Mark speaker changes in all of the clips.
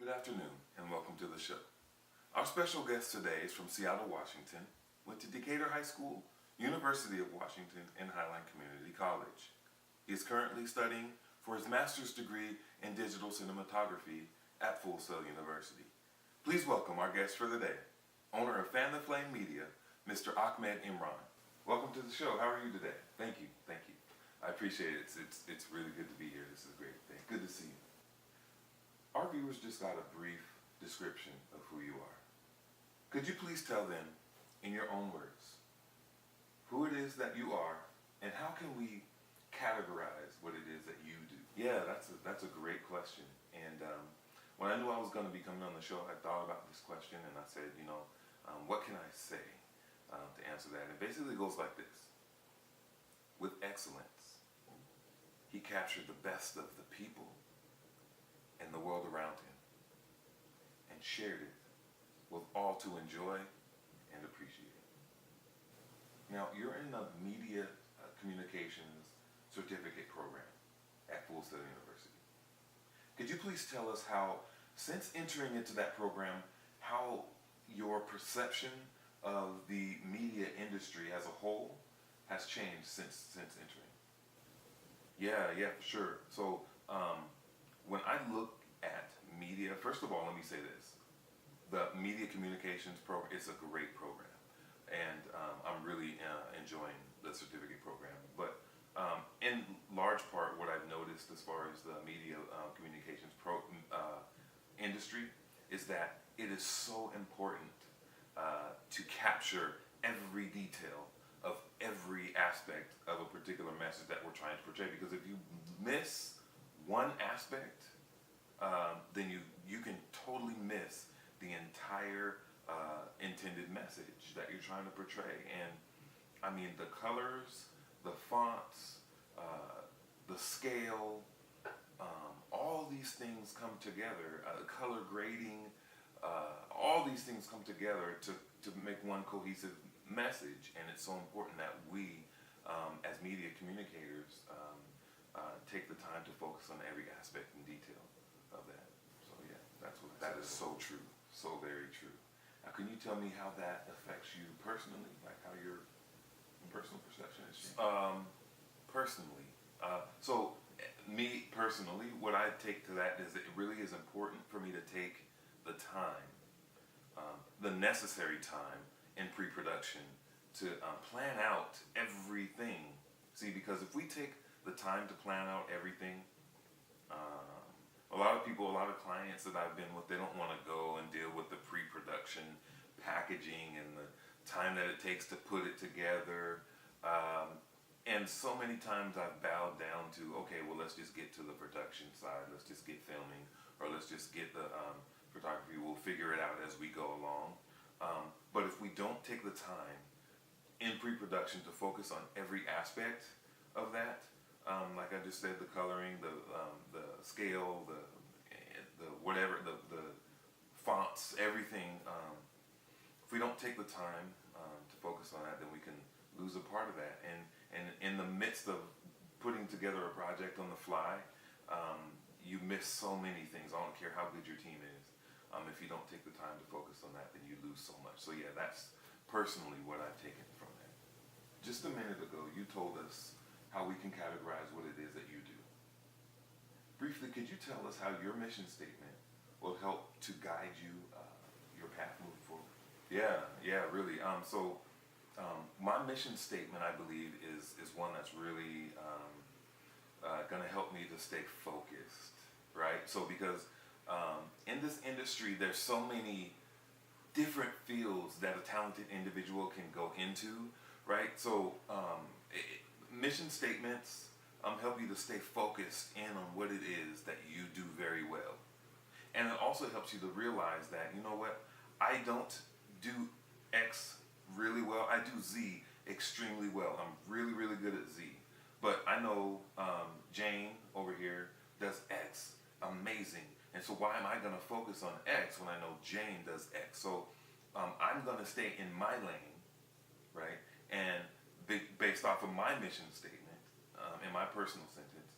Speaker 1: Good afternoon and welcome to the show. Our special guest today is from Seattle, Washington, went to Decatur High School, University of Washington, and Highline Community College. He is currently studying for his master's degree in digital cinematography at Full Sail University. Please welcome our guest for the day, owner of Fan the Flame Media, Mr. Ahmed Imran. Welcome to the show. How are you today? Thank you. I appreciate it. It's really good to be here. This is a great thing. Good to see you. Our viewers just got a brief description of who you are. Could you please tell them, in your own words, who it is that you are, and how can we categorize what it is that you do? Yeah, that's a great question. And when I knew I was going to be coming on the show, I thought about this question, and I said, what can I say to answer that? And it basically goes like this. With excellence, he captured the best of the people and the world around him and shared it with all to enjoy and appreciate. Now, you're in the Media Communications Certificate Program at Full Sail University. Could you please tell us how, since entering into that program, how your perception of the media industry as a whole has changed since entering? Yeah, for sure. So, when I look at media, first of all, let me say this. The Media Communications Program is a great program, and I'm really enjoying the certificate program. But in large part, what I've noticed as far as the media communications industry is that it is so important to capture every detail of every aspect of a particular message that we're trying to portray. Because if you miss one aspect, then you can totally miss the entire intended message that you're trying to portray. And I mean, the colors, the fonts, the scale, all these things come together, color grading, all these things come together to make one cohesive message. And it's so important that we, as media communicators, take the time to focus on every aspect and detail of that. So yeah, that is so true, so very true. Now, can you tell me how that affects you personally, like how your personal perception has changed? Personally, so me personally, what I take to that is that it really is important for me to take the time, the necessary time in pre-production to plan out everything. See, because if we take the time to plan out everything, a lot of people, a lot of clients that I've been with, they don't want to go and deal with the pre-production packaging and the time that it takes to put it together. And so many times I've bowed down to, okay, well, let's just get to the production side. Let's just get filming, or let's just get the photography. We'll figure it out as we go along. But if we don't take the time in pre-production to focus on every aspect of that, like I just said, the coloring, the scale, the whatever, the fonts, everything. If we don't take the time to focus on that, then we can lose a part of that. And in the midst of putting together a project on the fly, you miss so many things. I don't care how good your team is. If you don't take the time to focus on that, then you lose so much. So yeah, that's personally what I've taken from that. Just a minute ago, you told us how we can categorize what it is that you do. Briefly, could you tell us how your mission statement will help to guide you, your path moving forward? Yeah, really. My mission statement, I believe, is one that's really going to help me to stay focused, right? So because in this industry, there's so many different fields that a talented individual can go into, right? So mission statements help you to stay focused in on what it is that you do very well. And it also helps you to realize that, you know what, I don't do X really well. I do Z extremely well. I'm really, really good at Z. But I know Jane over here does X amazing. And so why am I going to focus on X when I know Jane does X? So I'm going to stay in my lane, right? And based off of my mission statement, in my personal sentence.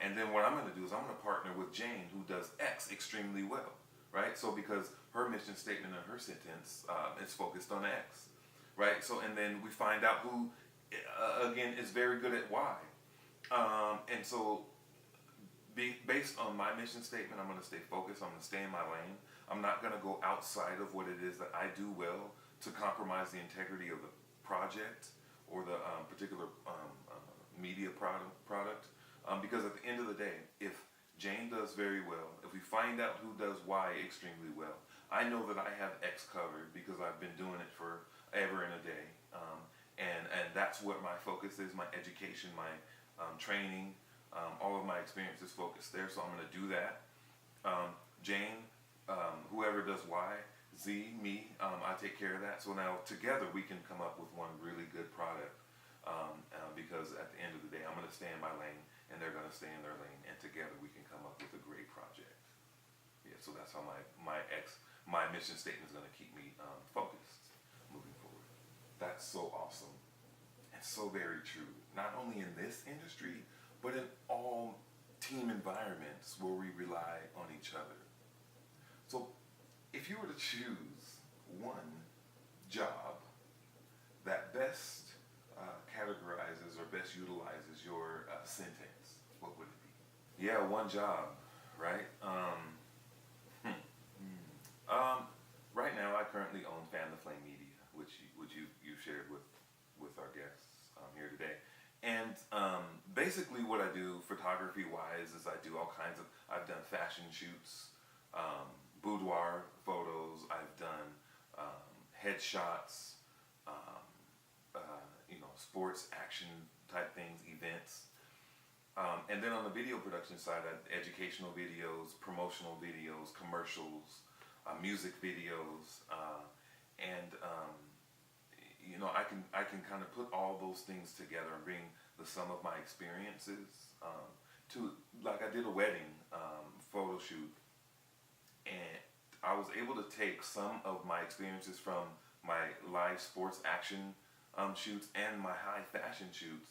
Speaker 1: And then what I'm going to do is I'm going to partner with Jane, who does X extremely well. right? So because her mission statement in her sentence is focused on X, right? So and then we find out who, again, is very good at Y. And so based on my mission statement, I'm going to stay focused. I'm going to stay in my lane. I'm not going to go outside of what it is that I do well to compromise the integrity of the project or the particular media product. Because at the end of the day, if Jane does very well, if we find out who does Y extremely well, I know that I have X covered because I've been doing it for ever and a day. And that's what my focus is, my education, my training, all of my experience is focused there, so I'm going to do that. Jane, whoever does Y, Z, me, I take care of that. So now together we can come up with one really good product because at the end of the day, I'm going to stay in my lane and they're going to stay in their lane, and together we can come up with a great project. Yeah, so that's how my mission statement is going to keep me focused moving forward. That's so awesome and so very true. Not only in this industry, but in all team environments where we rely on each other. So if you were to choose one job that best categorizes or best utilizes your sentence, what would it be? Yeah, one job, right? Right now, I currently own Fan the Flame Media, which you shared with our guests here today. And basically what I do photography-wise is I do all kinds of, I've done fashion shoots, boudoir photos, I've done headshots, sports action type things, events. And then on the video production side, educational videos, promotional videos, commercials, music videos, and I can kind of put all those things together and bring the sum of my experiences to, like I did a wedding photo shoot, and I was able to take some of my experiences from my live sports action shoots and my high fashion shoots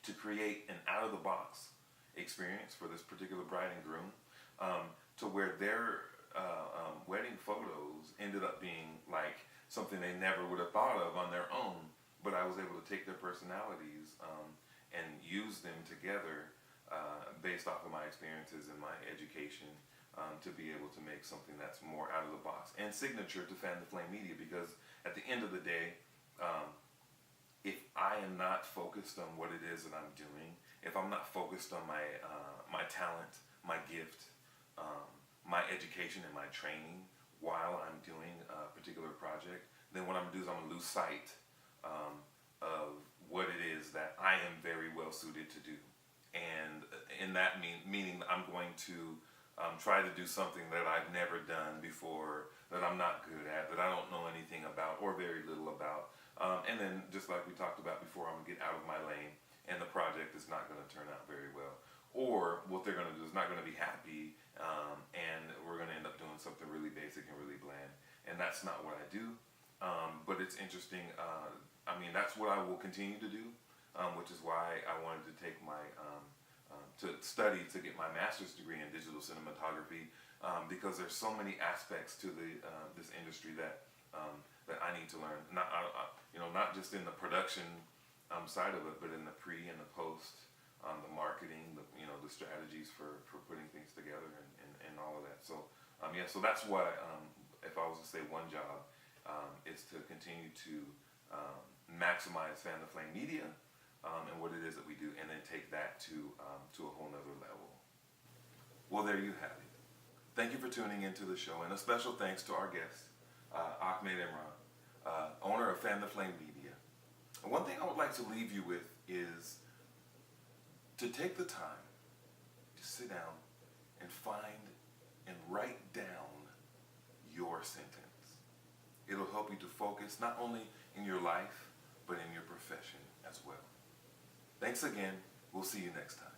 Speaker 1: to create an out-of-the-box experience for this particular bride and groom, to where their wedding photos ended up being like something they never would have thought of on their own, but I was able to take their personalities and use them together based off of my experiences and my education to be able to make something that's more out of the box and signature to Fan the Flame Media, because at the end of the day, if I am not focused on what it is that I'm doing, if I'm not focused on my talent, my gift, my education and my training while I'm doing a particular project, then what I'm going to do is I'm going to lose sight of what it is that I am very well suited to do. And in that meaning I'm going to try to do something that I've never done before, that I'm not good at, that I don't know anything about or very little about. And then, just like we talked about before, I'm going to get out of my lane and the project is not going to turn out very well. Or what they're going to do is not going to be happy, and we're going to end up doing something really basic and really bland. And that's not what I do. But it's interesting. That's what I will continue to do, which is why I wanted to take my to study to get my master's degree in digital cinematography, because there's so many aspects to this industry that I need to learn. Not just in the production side of it, but in the pre and the post, the marketing, the strategies for putting things together and all of that. So so that's why if I was to say one job, is to continue to maximize Fan the Flame Media and what it is that we do, and then take that to a whole nother level. Well, there you have it. Thank you for tuning into the show, and a special thanks to our guest, Ahmed Imran, owner of Fan the Flame Media. And one thing I would like to leave you with is to take the time to sit down and find and write down your sentence. It'll help you to focus not only in your life, but in your profession as well. Thanks again. We'll see you next time.